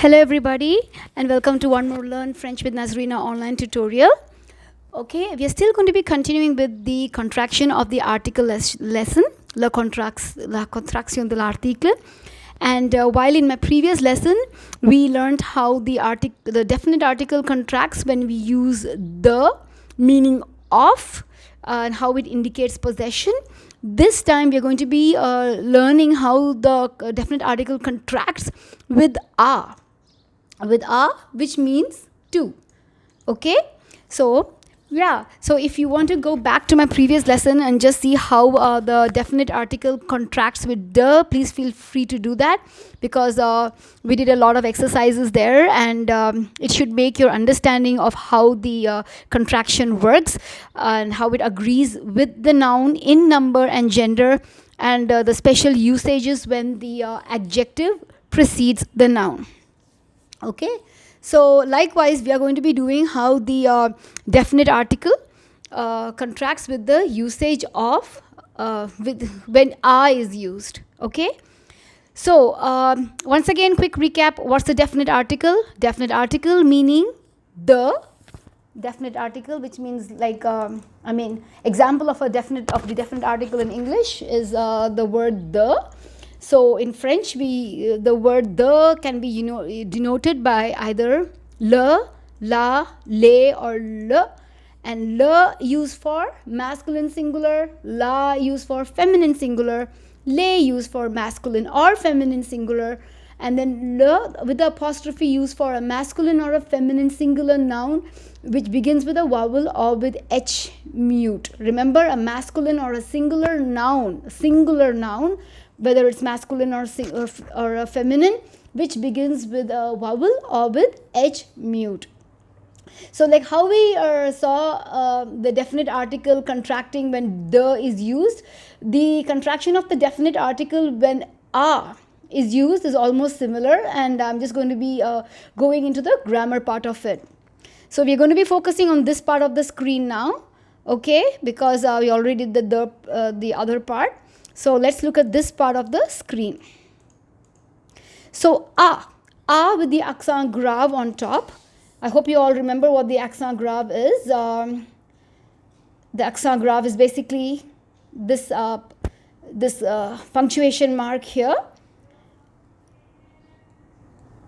Hello everybody and welcome to one more Learn French with Nazrina online tutorial. Okay, we are still going to be continuing with the contraction of the article lesson, la contraction de l'article. And while in my previous lesson we learned how the definite article contracts when we use the meaning of and how it indicates possession. This time we are going to be learning how the definite article contracts with a, which means to. Okay, so yeah, so if you want to go back to my previous lesson and just see how the definite article contracts with the, please feel free to do that, because we did a lot of exercises there, and it should make your understanding of how the contraction works and how it agrees with the noun in number and gender, and the special usages when the adjective precedes the noun. Okay, so likewise we are going to be doing how the definite article contracts with the usage of when a is used. Okay, so once again, quick recap. What's the definite article? Definite article meaning the definite article, which means like example of the definite article in English is the word the. So in French, the word the can be denoted by either le, la, le, or le, and le used for masculine singular, la used for feminine singular, le used for masculine or feminine singular, and then le with the apostrophe used for a masculine or a feminine singular noun which begins with a vowel or with h mute. Remember, a masculine or a singular noun, whether it's masculine or a feminine, which begins with a vowel or with h mute. So like how we saw the definite article contracting when the is used, the contraction of the definite article when a is used is almost similar, and I'm just going to be going into the grammar part of it. So we're going to be focusing on this part of the screen now, okay, because we already did the other part. So let's look at this part of the screen. So a with the accent grave on top. I hope you all remember what the accent grave is. The accent grave is basically this punctuation mark here.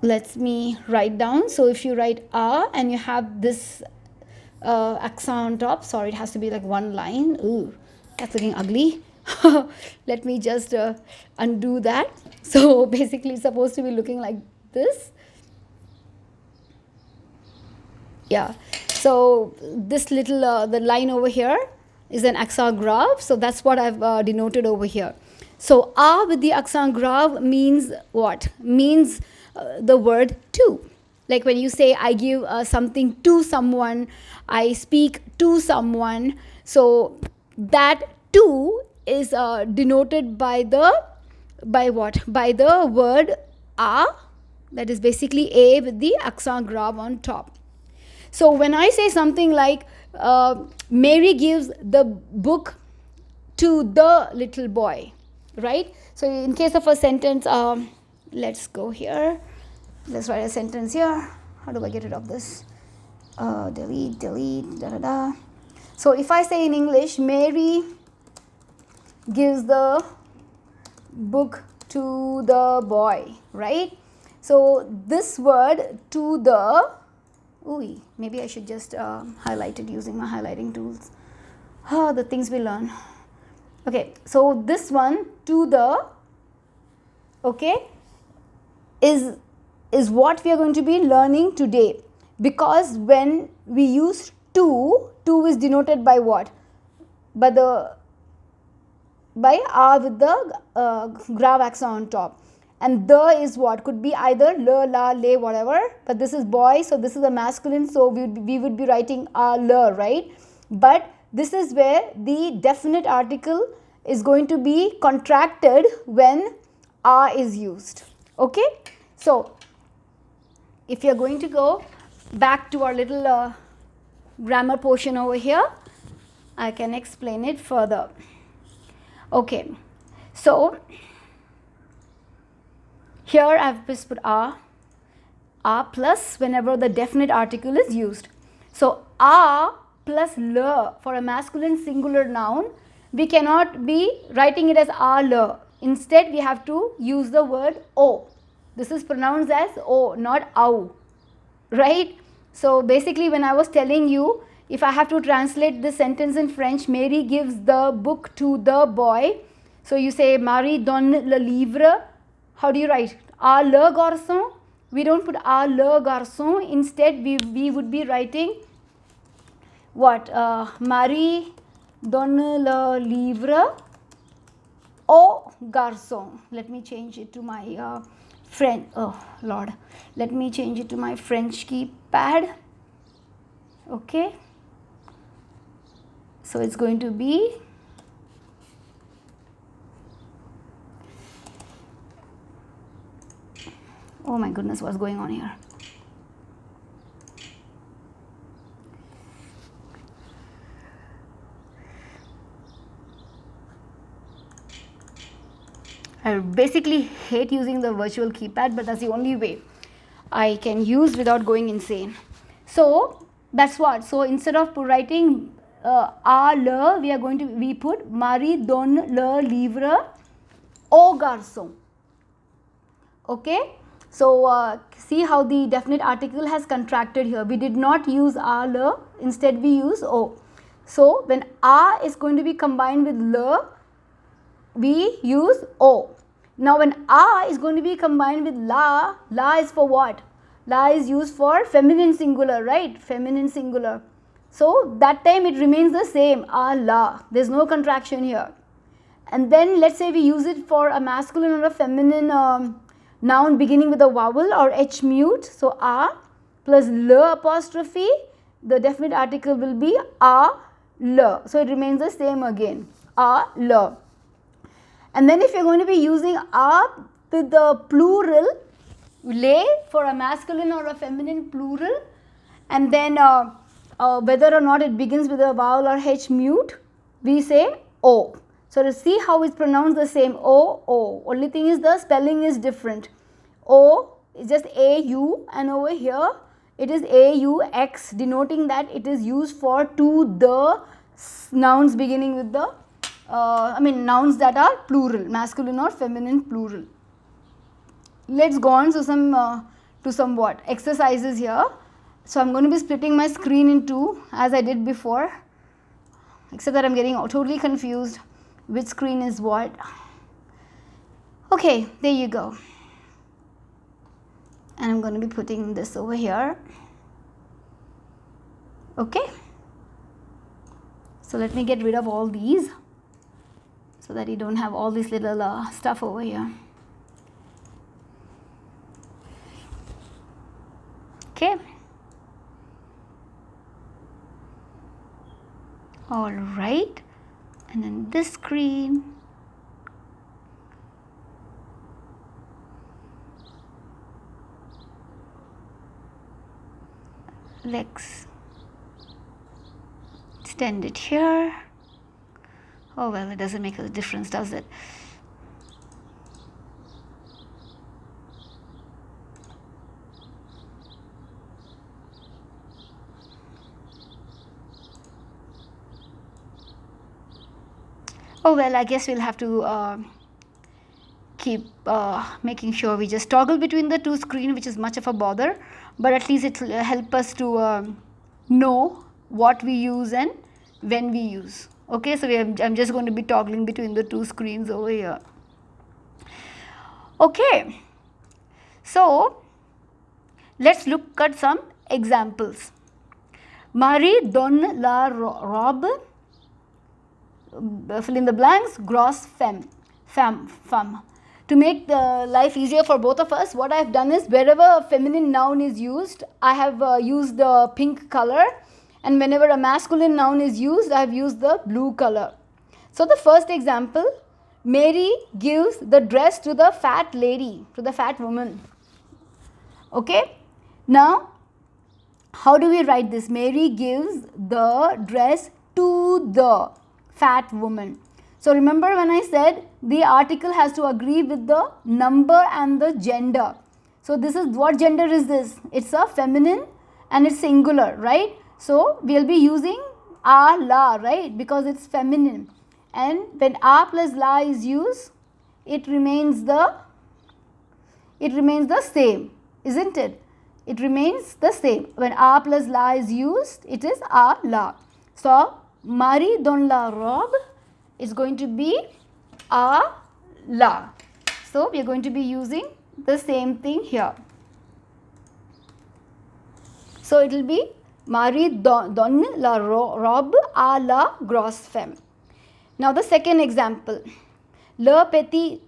Let me write down. So if you write a and you have this accent on top, sorry, it has to be like one line. Ooh, that's looking ugly. Let me just undo that. So basically it's supposed to be looking like this. Yeah, so this little the line over here is an accent grave, so that's what I've denoted over here. So a with the accent grave means what? Means the word to. Like when you say I give something to someone, I speak to someone, so that to is denoted by what? By the word a, that is basically a with the accent grave on top. So when I say something like Mary gives the book to the little boy, right? So in case of a sentence, let's go here. Let's write a sentence here. How do I get rid of this? Delete, da da da. So if I say in English, Mary gives the book to the boy, right? So this word to the, ooh, maybe I should just highlight it using my highlighting tools. The things we learn. Okay, so this one to the, okay, is what we are going to be learning today, because when we use to is denoted by what? By a with the grave accent on top, and the is what? Could be either le, la, le, whatever, but this is boy, so this is a masculine, so we would be writing a le, right? But this is where the definite article is going to be contracted when a is used. Okay, so if you're going to go back to our little grammar portion over here, I can explain it further. Okay, so here I've just put a, a plus whenever the definite article is used. So a plus le for a masculine singular noun, we cannot be writing it as a le. Instead, we have to use the word o. This is pronounced as o, not au, right? So basically, when I was telling you, if I have to translate this sentence in French, Mary gives the book to the boy. So you say, Marie donne le livre. How do you write? A le garçon. We don't put a le garçon. Instead, we would be writing what? Marie donne le livre au garçon. Let me change it to my French. Oh Lord. Let me change it to my French keypad. Okay. So it's going to be oh my goodness, what's going on here? I basically hate using the virtual keypad, but that's the only way I can use without going insane. So that's what. So instead of writing a le, we put Marie donne le livre au garçon. Okay. So see how the definite article has contracted here. We did not use a le, instead we use o. So when a is going to be combined with le, we use o. Now when a is going to be combined with la, la is for what? La is used for feminine singular, right? Feminine singular. So that time it remains the same, a la. There is no contraction here. And then let's say we use it for a masculine or a feminine noun beginning with a vowel or h mute. So a plus le apostrophe, the definite article will be a le. So it remains the same again, a le. And then if you are going to be using a with the plural, le for a masculine or a feminine plural, and then whether or not it begins with a vowel or h mute, we say o. So to see how it's pronounced the same, o, o. Only thing is the spelling is different. O is just au, and over here it is aux, denoting that it is used for to the nouns beginning with the nouns that are plural, masculine or feminine plural. Let's go on to some what exercises here. So I'm going to be splitting my screen in two as I did before, except that I'm getting totally confused which screen is what. Okay, there you go. And I'm going to be putting this over here. Okay. So let me get rid of all these so that you don't have all this little stuff over here. Okay. All right. And then this screen. Let's extend it here. Oh well, it doesn't make a difference, does it? Oh well, I guess we'll have to keep making sure we just toggle between the two screens, which is much of a bother, but at least it will help us to know what we use and when we use. Okay, so I'm just going to be toggling between the two screens over here. Okay, so let's look at some examples. Marie donne la robe, fill in the blanks, grosse femme. To make the life easier for both of us, what I have done is wherever a feminine noun is used, I have used the pink color, and whenever a masculine noun is used, I have used the blue color. So the first example, Mary gives the dress to the fat lady, to the fat woman. Okay, now how do we write this? Mary gives the dress to the fat woman. So remember when I said the article has to agree with the number and the gender. So this is, what gender is this? It's a feminine and it's singular, right? So we'll be using a, la, right, because it's feminine. And when a plus la is used, it remains the same, isn't it? It remains the same. When a plus la is used, it is a, la. So Marie donne la robe is going to be a, la. So we are going to be using the same thing here. So it will be Marie donne la robe à la grosse femme. Now the second example. Le petit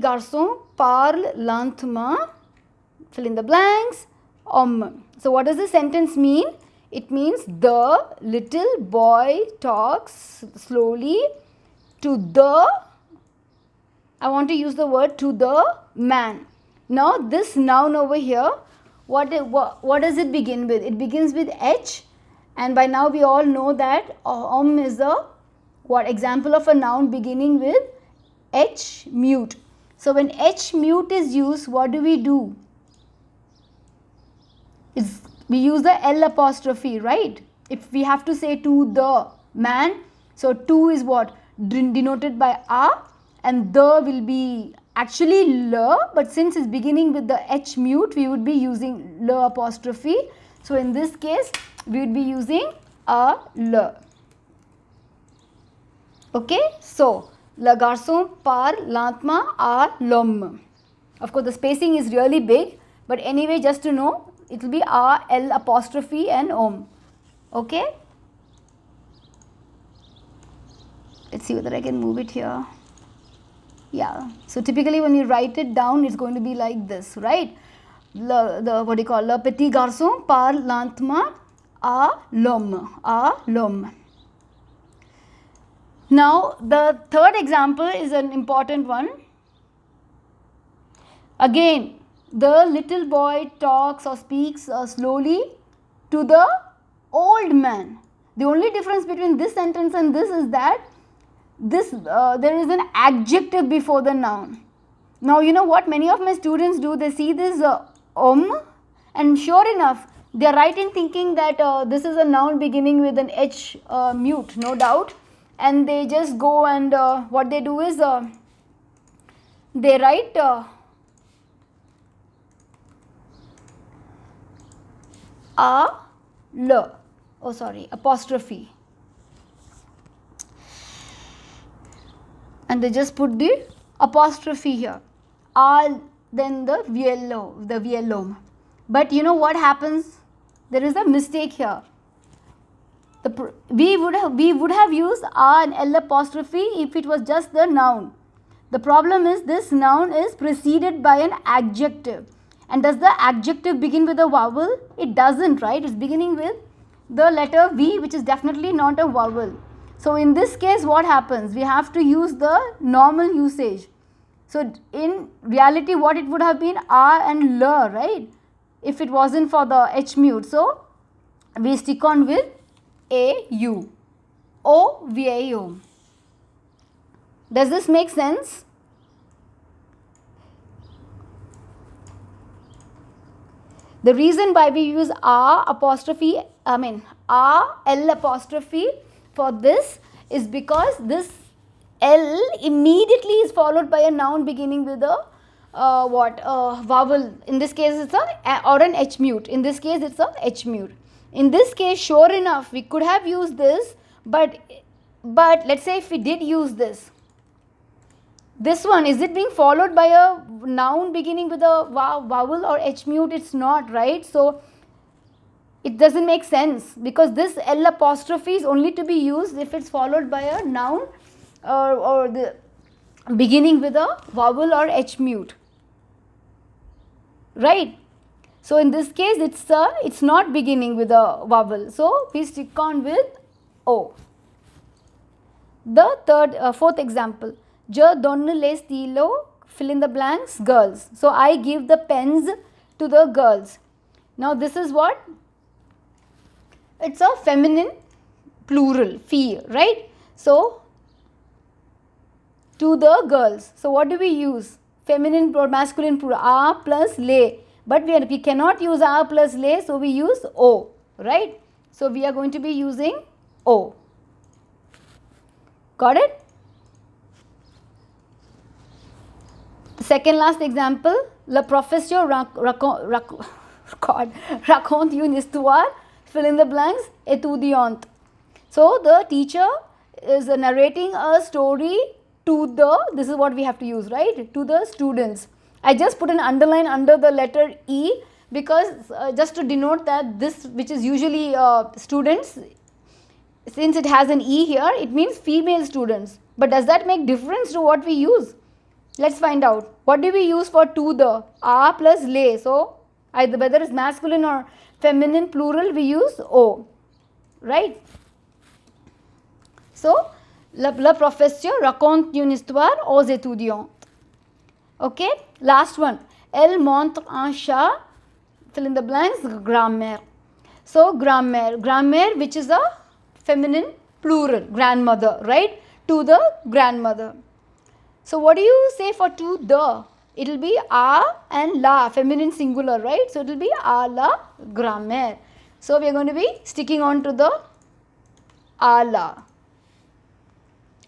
garçon parle lentement, fill in the blanks, homme. So what does the sentence mean? It means the little boy talks slowly to the, I want to use the word to the man. Now this noun over here, what does it begin with? It begins with H, and by now we all know that homme is a example of a noun beginning with H mute. So when H mute is used, what do? We use the L apostrophe, right? If we have to say to the man, so to is what? Denoted by a, and the will be actually le, but since it's beginning with the H mute, we would be using le apostrophe. So in this case, we would be using a le. Okay, so le garçon parle lentement à l'homme. Of course, the spacing is really big, but anyway, just to know, it will be a, l apostrophe and homme. Okay, let's see whether I can move it here. Yeah, so typically when you write it down, it's going to be like this, right? What do you call, le petit garçon parle lentement à l'homme. Now the third example is an important one. Again, the little boy talks or speaks slowly to the old man. The only difference between this sentence and this is that this there is an adjective before the noun. Now you know what many of my students do, they see this and sure enough they are writing thinking that this is a noun beginning with an H mute, no doubt, and they just go and what they do is they write apostrophe, and they just put the apostrophe here, then the VLO. But you know what happens? There is a mistake here. We would have used and L apostrophe if it was just the noun. The problem is this noun is preceded by an adjective. And does the adjective begin with a vowel? It doesn't, right? It's beginning with the letter V, which is definitely not a vowel. So in this case, what happens? We have to use the normal usage. So in reality, what it would have been A and L, right? If it wasn't for the H mute. So we stick on with AU. O-V-A-U. Does this make sense? The reason why we use A L apostrophe for this is because this L immediately is followed by a noun beginning with a vowel. In this case it's or an H mute. In this case it's a H mute. In this case, sure enough, we could have used this, but let's say if we did use this one, is it being followed by a noun beginning with a vowel or H mute? It's not, right? So it doesn't make sense, because this L apostrophe is only to be used if it's followed by a noun or the beginning with a vowel or H mute, right? So in this case, it's not beginning with a vowel. So we stick on with O. The fourth example. Je donne les stylos, fill in the blanks, girls. So I give the pens to the girls. Now this is what? It's a feminine plural, fille, right? So to the girls. So what do we use? Feminine or masculine plural, a plus les. But we cannot use a plus le, so we use o, right? So we are going to be using o. Got it? Second last example, le professeur raconte une histoire, fill in the blanks, étudiante. So the teacher is narrating a story to the, this is what we have to use, right, to the students. I just put an underline under the letter E because just to denote that this, which is usually students, since it has an E here, it means female students. But does that make difference to what we use? Let's find out. What do we use for to the? A plus le. So either whether it's masculine or feminine plural, we use O, right? So le professeur raconte une histoire aux étudiants. Okay, last one. Elle montre un chat, fill in the blanks, grand-mère. So grand-mère, which is a feminine plural, grandmother, right? To the grandmother. So what do you say for to the? It will be a and la, feminine singular, right? So it will be a la grand-mère. So we are going to be sticking on to the a la.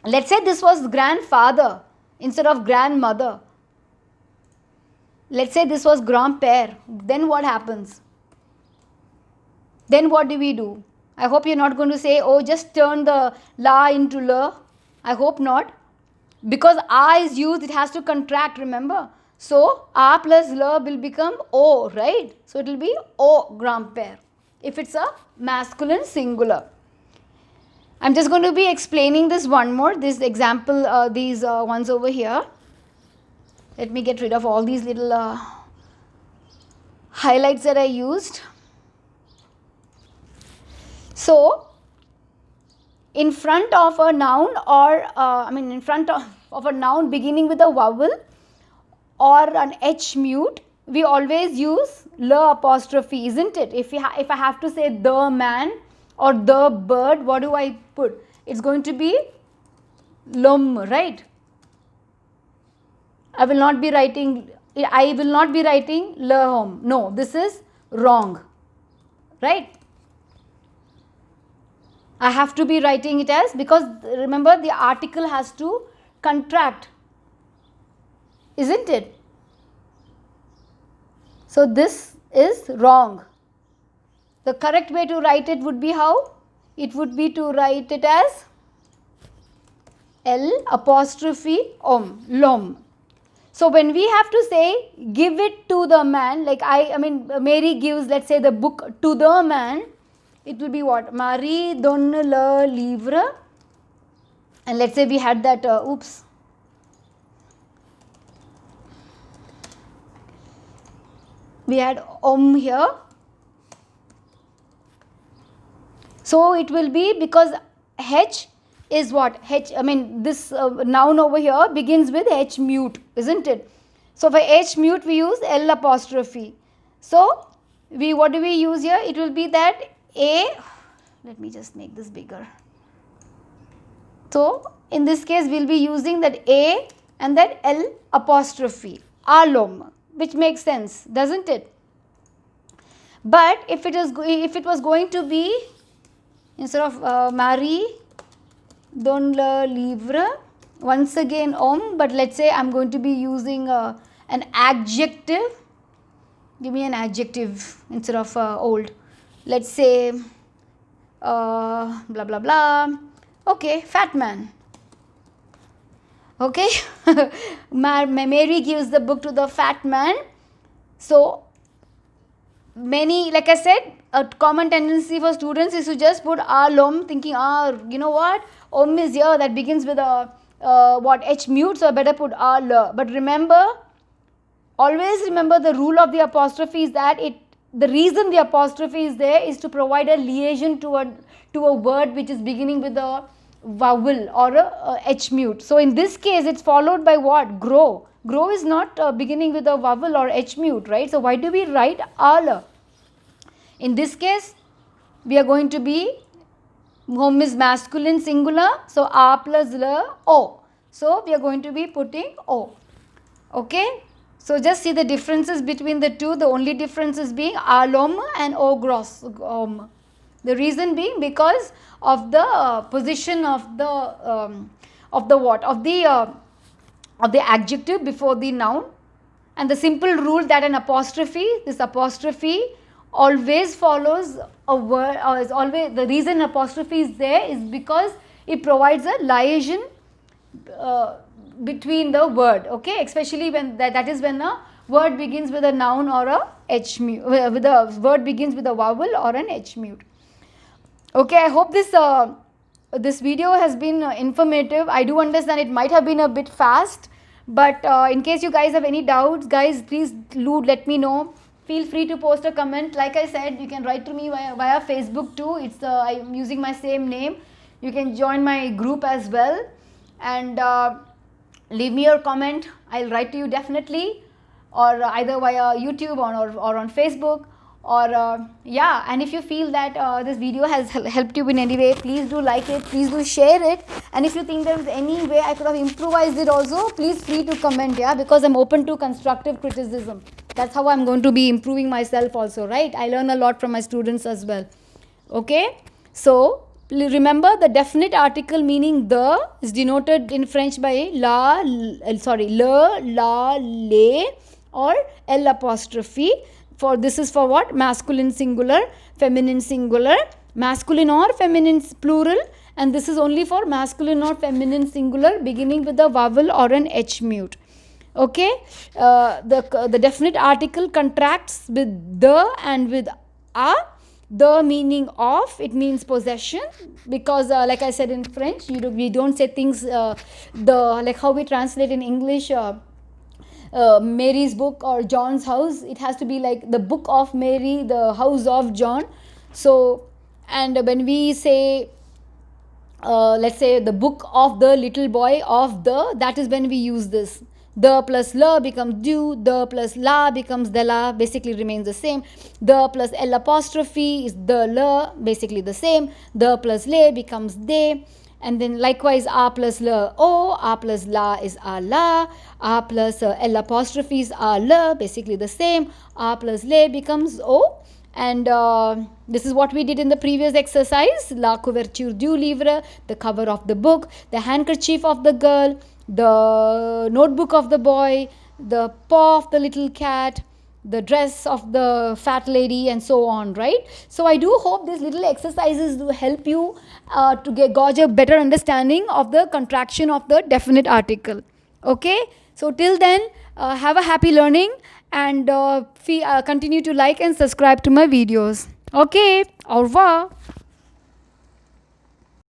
Let's say this was grandfather instead of grandmother. Let's say this was grand-père. Then what happens? Then what do we do? I hope you're not going to say, oh, just turn the la into la. I hope not. Because a is used, it has to contract, remember. So a plus la will become o, right? So it will be o grand-père if it's a masculine singular. I'm just going to be explaining this one more, this example, these ones over here. Let me get rid of all these little highlights that I used. So, in front of a noun or, in front of a noun beginning with a vowel or an H mute, we always use la apostrophe, isn't it? If I have to say the man or the bird, what do I put? It's going to be l'homme, right? I will not be writing le homme. No, this is wrong, right? I have to be writing it as, because remember the article has to contract, isn't it? So this is wrong. The correct way to write it would be how? It would be to write it as L apostrophe l'homme. So when we have to say give it to the man, like Mary gives, let's say, the book to the man, it will be what? Marie donne le livre. And let's say we had that, we had here. So it will be, because H is what? This noun over here begins with H mute, isn't it? So for H mute we use L apostrophe. So what do we use here? It will be that A, let me just make this bigger. So in this case we will be using that A and that L apostrophe, à l'homme, which makes sense, doesn't it? But if it was going to be, instead of Marie donne le livre, once again but let's say I'm going to be using an adjective. Give me an adjective instead of old. Let's say blah blah blah. Okay, fat man. Okay, Mary gives the book to the fat man. So many, like I said, a common tendency for students is to just put l'homme, thinking, you know what, homme is here, that begins with a H mute, so I better put le. But always remember the rule of the apostrophe is that the reason the apostrophe is there is to provide a liaison to a word which is beginning with a vowel or a H mute. So in this case it's followed by what? Grow. Grow is not beginning with a vowel or H mute, right? So why do we write le? In this case we are going to be, homme is masculine singular, so a plus le, o. So we are going to be putting o. Okay. So just see the differences between the two. The only difference is being alom and ogros. The reason being because of the position of the what of the adjective before the noun, and the simple rule that this apostrophe always follows a word, or is always the reason apostrophe is there is because it provides a liaison between the word, okay, especially when that is when a word begins with a noun or a h mute, with a word begins with a vowel or an h mute. Okay, I hope this video has been informative. I do understand it might have been a bit fast, but in case you guys have any doubts, guys, please do let me know. Feel free to post a comment. Like I said, you can write to me via Facebook too. I'm using my same name. You can join my group as well, and leave me your comment. I'll write to you definitely, or either via YouTube or on Facebook, or yeah. And if you feel that this video has helped you in any way, please do like it, please do share it, and if you think there is any way I could have improvised it also, please free to comment, yeah, because I'm open to constructive criticism. That's how I'm going to be improving myself also, right? I learn a lot from my students as well. Okay, so remember, the definite article meaning the is denoted in French by le, la, le, or l apostrophe. For this is for what? Masculine singular, feminine singular, masculine or feminine plural, and this is only for masculine or feminine singular beginning with a vowel or an h mute. Okay, the definite article contracts with the and with a. The meaning of, it means possession, because like I said in French, we don't say things like how we translate in English. Mary's book or John's house, it has to be like the book of Mary, the house of John. So, and when we say let's say the book of the little boy of the, that is when we use this. The plus la becomes do, the plus la becomes the la, basically remains the same. The plus l apostrophe is the la, basically the same. The plus le becomes they. And then likewise a plus la o, a plus la is a la, a plus l apostrophe is a la, basically the same. A plus le becomes o. And this is what we did in the previous exercise. La couverture du livre, the cover of the book, the handkerchief of the girl, the notebook of the boy, the paw of the little cat, the dress of the fat lady, and so on, right? So I do hope these little exercises do help you to gauge a better understanding of the contraction of the definite article. Okay, so till then, have a happy learning, and continue to like and subscribe to my videos. Okay, au revoir.